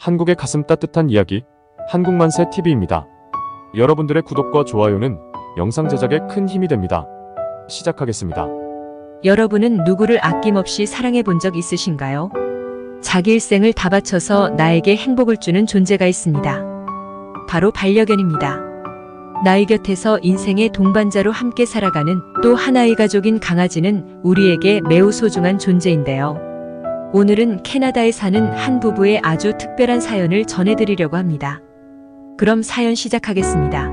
한국의 가슴 따뜻한 이야기, 한국만세 TV입니다. 여러분들의 구독과 좋아요는 영상 제작에 큰 힘이 됩니다. 시작하겠습니다. 여러분은 누구를 아낌없이 사랑해 본 적 있으신가요? 자기 일생을 다 바쳐서 나에게 행복을 주는 존재가 있습니다. 바로 반려견입니다. 나의 곁에서 인생의 동반자로 함께 살아가는 또 하나의 가족인 강아지는 우리에게 매우 소중한 존재인데요. 오늘은 캐나다에 사는 한 부부의 아주 특별한 사연을 전해드리려고 합니다. 그럼 사연 시작하겠습니다.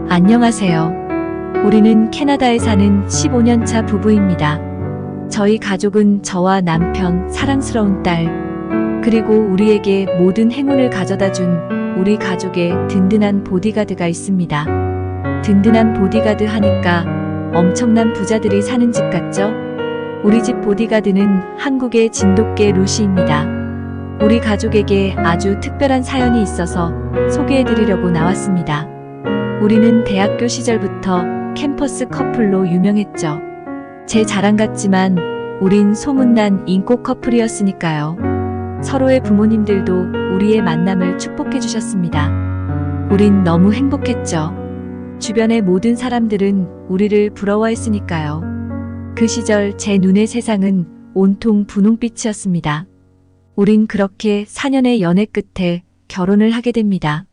안녕하세요. 우리는 캐나다에 사는 15년차 부부입니다. 저희 가족은 저와 남편, 사랑스러운 딸, 그리고 우리에게 모든 행운을 가져다 준 우리 가족의 든든한 보디가드가 있습니다. 든든한 보디가드 하니까 엄청난 부자들이 사는 집 같죠? 우리 집 보디가드는 한국의 진돗개 루시입니다. 우리 가족에게 아주 특별한 사연이 있어서 소개해드리려고 나왔습니다. 우리는 대학교 시절부터 캠퍼스 커플로 유명했죠. 제 자랑 같지만 우린 소문난 인기 커플이었으니까요. 서로의 부모님들도 우리의 만남을 축복해 주셨습니다. 우린 너무 행복했죠. 주변의 모든 사람들은 우리를 부러워했으니까요. 그 시절 제 눈의 세상은 온통 분홍빛이었습니다. 우린 그렇게 4년의 연애 끝에 결혼을 하게 됩니다.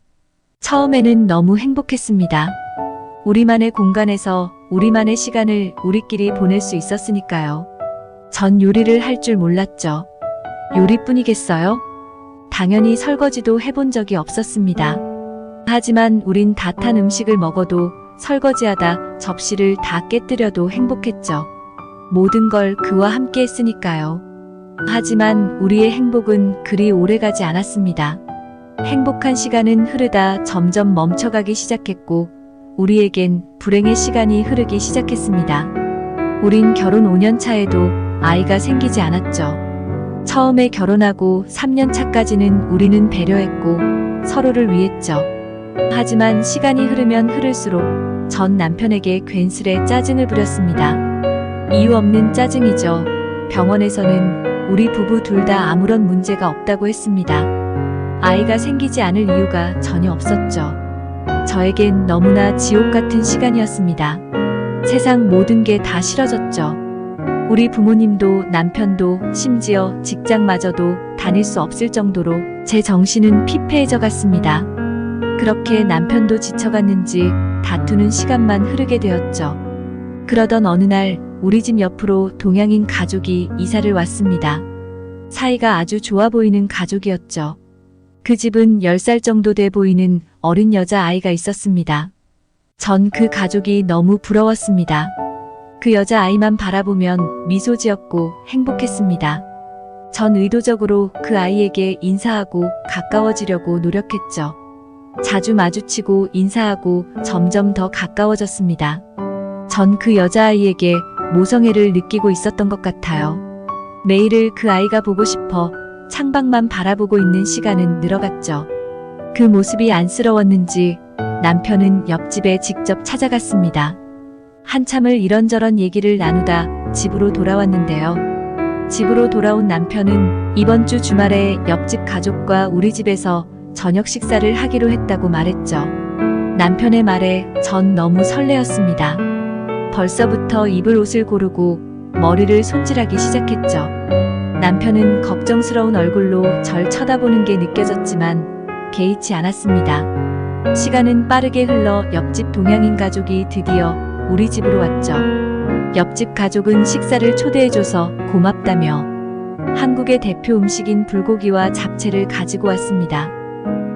처음에는 너무 행복했습니다. 우리만의 공간에서 우리만의 시간을 우리끼리 보낼 수 있었으니까요. 전 요리를 할 줄 몰랐죠. 요리뿐이겠어요? 당연히 설거지도 해본 적이 없었습니다. 하지만 우린 다 탄 음식을 먹어도 설거지하다 접시를 다 깨뜨려도 행복했죠. 모든 걸 그와 함께 했으니까요. 하지만 우리의 행복은 그리 오래가지 않았습니다. 행복한 시간은 흐르다 점점 멈춰가기 시작했고 우리에겐 불행의 시간이 흐르기 시작했습니다. 우린 결혼 5년 차에도 아이가 생기지 않았죠. 처음에 결혼하고 3년 차까지는 우리는 배려했고 서로를 위했죠. 하지만 시간이 흐르면 흐를수록 전 남편에게 괜스레 짜증을 부렸습니다. 이유 없는 짜증이죠. 병원에서는 우리 부부 둘 다 아무런 문제가 없다고 했습니다. 아이가 생기지 않을 이유가 전혀 없었죠. 저에겐 너무나 지옥 같은 시간이었습니다. 세상 모든 게 다 싫어졌죠. 우리 부모님도 남편도 심지어 직장마저도 다닐 수 없을 정도로 제 정신은 피폐해져 갔습니다. 그렇게 남편도 지쳐갔는지 다투는 시간만 흐르게 되었죠. 그러던 어느 날 우리 집 옆으로 동양인 가족이 이사를 왔습니다. 사이가 아주 좋아 보이는 가족이었죠. 그 집은 10살 정도 돼 보이는 어린 여자아이가 있었습니다. 전 그 가족이 너무 부러웠습니다. 그 여자아이만 바라보면 미소 지었고 행복했습니다. 전 의도적으로 그 아이에게 인사하고 가까워지려고 노력했죠. 자주 마주치고 인사하고 점점 더 가까워졌습니다. 전 그 여자아이에게 모성애를 느끼고 있었던 것 같아요. 매일을 그 아이가 보고 싶어 창밖만 바라보고 있는 시간은 늘어갔죠. 그 모습이 안쓰러웠는지 남편은 옆집에 직접 찾아갔습니다. 한참을 이런저런 얘기를 나누다 집으로 돌아왔는데요. 집으로 돌아온 남편은 이번 주 주말에 옆집 가족과 우리 집에서 저녁 식사를 하기로 했다고 말했죠. 남편의 말에 전 너무 설레었습니다. 벌써부터 입을 옷을 고르고 머리를 손질하기 시작했죠. 남편은 걱정스러운 얼굴로 절 쳐다보는 게 느껴졌지만 개의치 않았습니다. 시간은 빠르게 흘러 옆집 동양인 가족이 드디어 우리 집으로 왔죠. 옆집 가족은 식사를 초대해줘서 고맙다며 한국의 대표 음식인 불고기와 잡채를 가지고 왔습니다.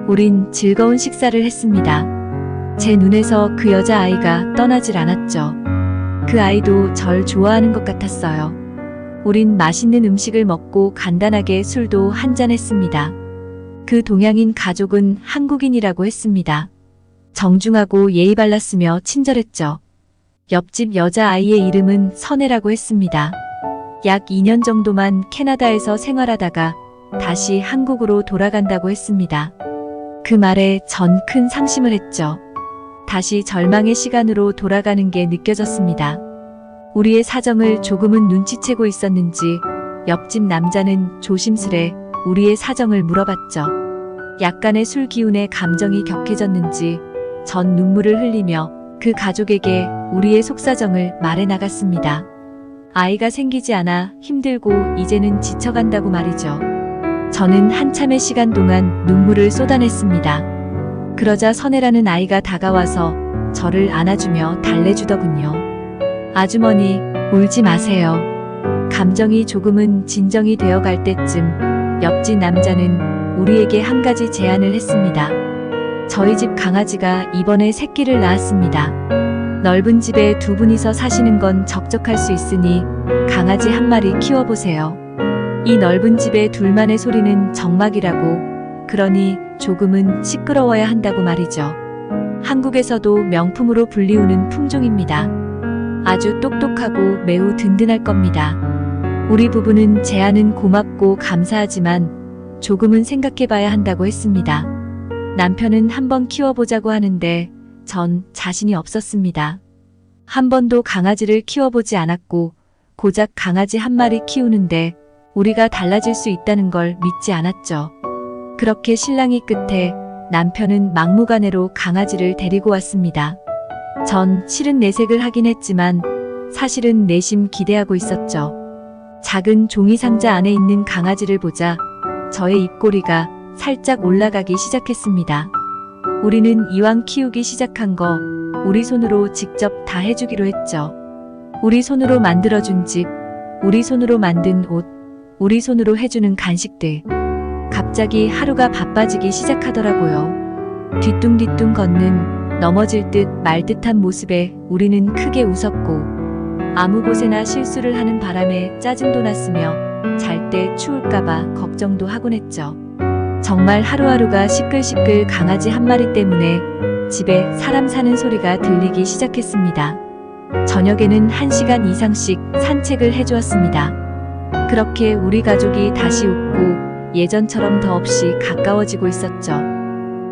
우린 즐거운 식사를 했습니다. 제 눈에서 그 여자아이가 떠나질 않았죠. 그 아이도 절 좋아하는 것 같았어요. 우린 맛있는 음식을 먹고 간단하게 술도 한잔했습니다. 그 동양인 가족은 한국인이라고 했습니다. 정중하고 예의 발랐으며 친절했죠. 옆집 여자아이의 이름은 선혜라고 했습니다. 약 2년 정도만 캐나다에서 생활하다가 다시 한국으로 돌아간다고 했습니다. 그 말에 전 큰 상심을 했죠. 다시 절망의 시간으로 돌아가는 게 느껴졌습니다. 우리의 사정을 조금은 눈치채고 있었는지 옆집 남자는 조심스레 우리의 사정을 물어봤죠. 약간의 술 기운에 감정이 격해졌는지 전 눈물을 흘리며 그 가족에게 우리의 속사정을 말해 나갔습니다. 아이가 생기지 않아 힘들고 이제는 지쳐간다고 말이죠. 저는 한참의 시간 동안 눈물을 쏟아냈습니다. 그러자 선혜라는 아이가 다가와서 저를 안아주며 달래주더군요. 아주머니, 울지 마세요. 감정이 조금은 진정이 되어 갈 때쯤 옆집 남자는 우리에게 한 가지 제안을 했습니다. 저희 집 강아지가 이번에 새끼를 낳았습니다. 넓은 집에 두 분이서 사시는 건 적적할 수 있으니 강아지 한 마리 키워보세요. 이 넓은 집에 둘만의 소리는 적막이라고, 그러니 조금은 시끄러워야 한다고 말이죠. 한국에서도 명품으로 불리우는 품종입니다. 아주 똑똑하고 매우 든든할 겁니다. 우리 부부는 제안은 고맙고 감사하지만 조금은 생각해봐야 한다고 했습니다. 남편은 한번 키워보자고 하는데 전 자신이 없었습니다. 한 번도 강아지를 키워보지 않았고 고작 강아지 한 마리 키우는데 우리가 달라질 수 있다는 걸 믿지 않았죠. 그렇게 실랑이 끝에 남편은 막무가내로 강아지를 데리고 왔습니다. 전 실은 내색을 하긴 했지만 사실은 내심 기대하고 있었죠. 작은 종이 상자 안에 있는 강아지를 보자 저의 입꼬리가 살짝 올라가기 시작했습니다. 우리는 이왕 키우기 시작한 거 우리 손으로 직접 다 해주기로 했죠. 우리 손으로 만들어준 집, 우리 손으로 만든 옷, 우리 손으로 해주는 간식들. 갑자기 하루가 바빠지기 시작하더라고요. 뒤뚱뒤뚱 걷는 넘어질 듯 말 듯한 모습에 우리는 크게 웃었고 아무 곳에나 실수를 하는 바람에 짜증도 났으며 잘 때 추울까봐 걱정도 하곤 했죠. 정말 하루하루가 시끌시끌 강아지 한 마리 때문에 집에 사람 사는 소리가 들리기 시작했습니다. 저녁에는 1시간 이상씩 산책을 해주었습니다. 그렇게 우리 가족이 다시 웃고 예전처럼 더없이 가까워지고 있었죠.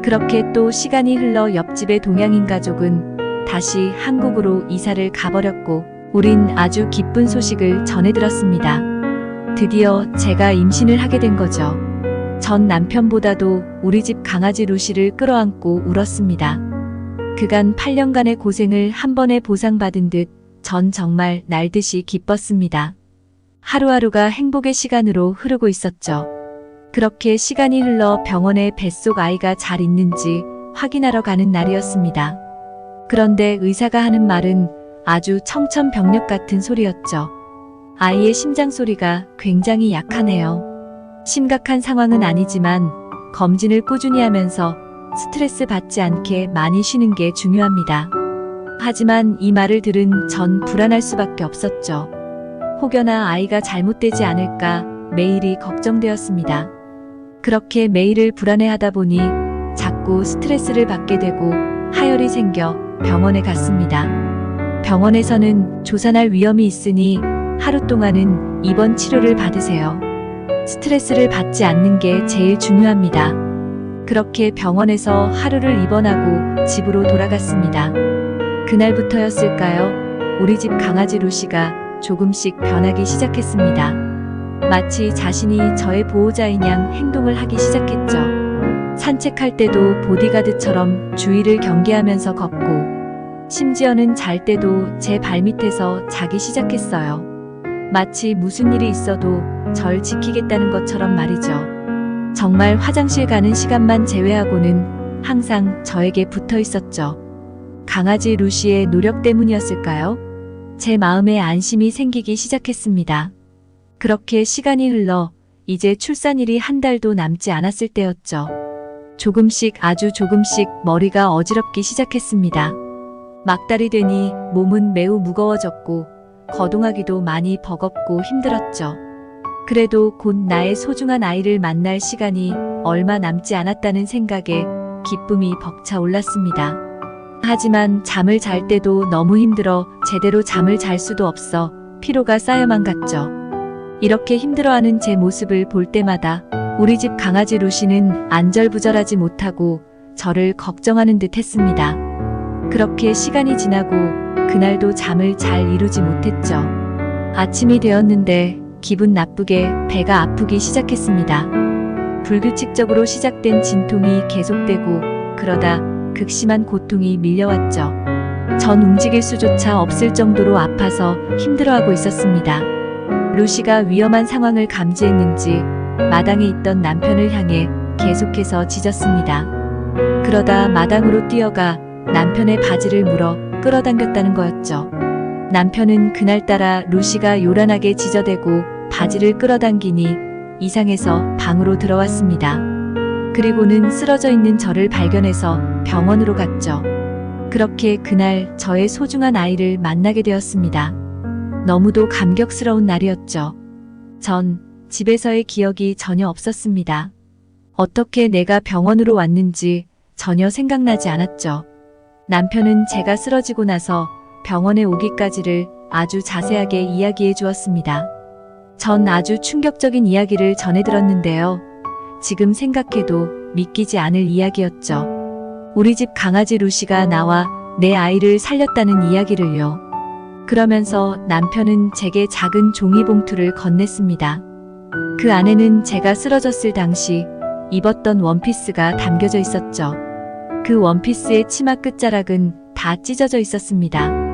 그렇게 또 시간이 흘러 옆집의 동양인 가족은 다시 한국으로 이사를 가버렸고 우린 아주 기쁜 소식을 전해들었습니다. 드디어 제가 임신을 하게 된 거죠. 전 남편보다도 우리 집 강아지 루시를 끌어안고 울었습니다. 그간 8년간의 고생을 한 번에 보상받은 듯 전 정말 날듯이 기뻤습니다. 하루하루가 행복의 시간으로 흐르고 있었죠. 그렇게 시간이 흘러 병원에 뱃속 아이가 잘 있는지 확인하러 가는 날이었습니다. 그런데 의사가 하는 말은 아주 청천벽력 같은 소리였죠. 아이의 심장 소리가 굉장히 약하네요. 심각한 상황은 아니지만 검진을 꾸준히 하면서 스트레스 받지 않게 많이 쉬는 게 중요합니다. 하지만 이 말을 들은 전 불안할 수밖에 없었죠. 혹여나 아이가 잘못되지 않을까 매일이 걱정되었습니다. 그렇게 매일을 불안해하다 보니 자꾸 스트레스를 받게 되고 하혈이 생겨 병원에 갔습니다. 병원에서는 조산할 위험이 있으니 하루 동안은 입원 치료를 받으세요. 스트레스를 받지 않는 게 제일 중요합니다. 그렇게 병원에서 하루를 입원하고 집으로 돌아갔습니다. 그날부터였을까요? 우리 집 강아지 루시가 조금씩 변하기 시작했습니다. 마치 자신이 저의 보호자인 양 행동을 하기 시작했죠. 산책할 때도 보디가드처럼 주위를 경계하면서 걷고 심지어는 잘 때도 제 발밑에서 자기 시작했어요. 마치 무슨 일이 있어도 절 지키겠다는 것처럼 말이죠. 정말 화장실 가는 시간만 제외하고는 항상 저에게 붙어 있었죠. 강아지 루시의 노력 때문이었을까요? 제 마음에 안심이 생기기 시작했습니다. 그렇게 시간이 흘러 이제 출산일이 한 달도 남지 않았을 때였죠. 조금씩 아주 조금씩 머리가 어지럽기 시작했습니다. 막달이 되니 몸은 매우 무거워졌고 거동하기도 많이 버겁고 힘들었죠. 그래도 곧 나의 소중한 아이를 만날 시간이 얼마 남지 않았다는 생각에 기쁨이 벅차 올랐습니다. 하지만 잠을 잘 때도 너무 힘들어 제대로 잠을 잘 수도 없어 피로가 쌓여만 갔죠. 이렇게 힘들어하는 제 모습을 볼 때마다 우리 집 강아지 루시는 안절부절하지 못하고 저를 걱정하는 듯 했습니다. 그렇게 시간이 지나고 그날도 잠을 잘 이루지 못했죠. 아침이 되었는데 기분 나쁘게 배가 아프기 시작했습니다. 불규칙적으로 시작된 진통이 계속되고 그러다 극심한 고통이 밀려왔죠. 전 움직일 수조차 없을 정도로 아파서 힘들어하고 있었습니다. 루시가 위험한 상황을 감지했는지 마당에 있던 남편을 향해 계속해서 짖었습니다. 그러다 마당으로 뛰어가 남편의 바지를 물어 끌어당겼다는 거였죠. 남편은 그날따라 루시가 요란하게 짖어대고 바지를 끌어당기니 이상해서 방으로 들어왔습니다. 그리고는 쓰러져 있는 저를 발견해서 병원으로 갔죠. 그렇게 그날 저의 소중한 아이를 만나게 되었습니다. 너무도 감격스러운 날이었죠. 전 집에서의 기억이 전혀 없었습니다. 어떻게 내가 병원으로 왔는지 전혀 생각나지 않았죠. 남편은 제가 쓰러지고 나서 병원에 오기까지를 아주 자세하게 이야기해 주었습니다. 전 아주 충격적인 이야기를 전해 들었는데요. 지금 생각해도 믿기지 않을 이야기였죠. 우리 집 강아지 루시가 나와 내 아이를 살렸다는 이야기를요. 그러면서 남편은 제게 작은 종이봉투를 건넸습니다. 그 안에는 제가 쓰러졌을 당시 입었던 원피스가 담겨져 있었죠. 그 원피스의 치마 끝자락은 다 찢어져 있었습니다.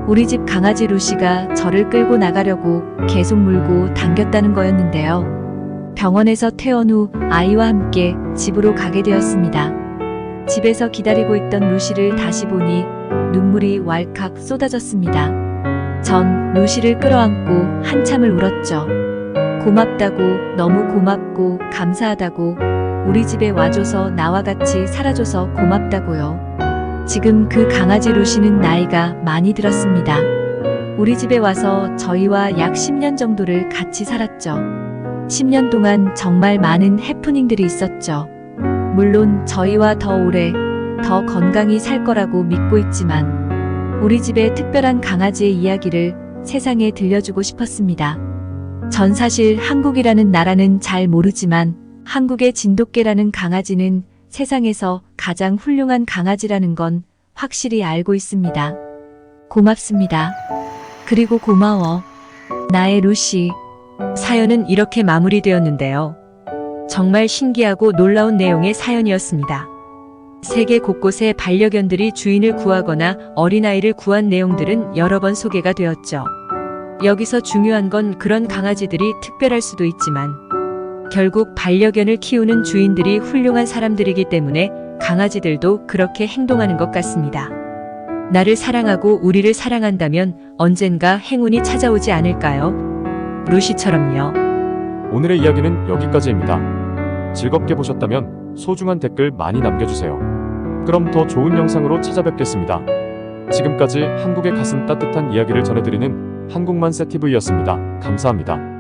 우리 집 강아지 루시가 저를 끌고 나가려고 계속 물고 당겼다는 거였는데요. 병원에서 퇴원 후 아이와 함께 집으로 가게 되었습니다. 집에서 기다리고 있던 루시를 다시 보니 눈물이 왈칵 쏟아졌습니다. 전 루시를 끌어안고 한참을 울었죠. 고맙다고, 너무 고맙고 감사하다고, 우리 집에 와줘서 나와 같이 살아줘서 고맙다고요. 지금 그 강아지 루시는 나이가 많이 들었습니다. 우리 집에 와서 저희와 약 10년 정도를 같이 살았죠. 10년 동안 정말 많은 해프닝들이 있었죠. 물론 저희와 더 오래, 더 건강히 살 거라고 믿고 있지만 우리 집의 특별한 강아지의 이야기를 세상에 들려주고 싶었습니다. 전 사실 한국이라는 나라는 잘 모르지만 한국의 진돗개라는 강아지는 세상에서 가장 훌륭한 강아지라는 건 확실히 알고 있습니다. 고맙습니다. 그리고 고마워. 나의 루시. 사연은 이렇게 마무리되었는데요. 정말 신기하고 놀라운 내용의 사연이었습니다. 세계 곳곳에 반려견들이 주인을 구하거나 어린아이를 구한 내용들은 여러 번 소개가 되었죠. 여기서 중요한 건 그런 강아지들이 특별할 수도 있지만 결국 반려견을 키우는 주인들이 훌륭한 사람들이기 때문에 강아지들도 그렇게 행동하는 것 같습니다. 나를 사랑하고 우리를 사랑한다면 언젠가 행운이 찾아오지 않을까요? 루시처럼요. 오늘의 이야기는 여기까지입니다. 즐겁게 보셨다면 소중한 댓글 많이 남겨주세요. 그럼 더 좋은 영상으로 찾아뵙겠습니다. 지금까지 한국의 가슴 따뜻한 이야기를 전해드리는 한국만세 TV였습니다. 감사합니다.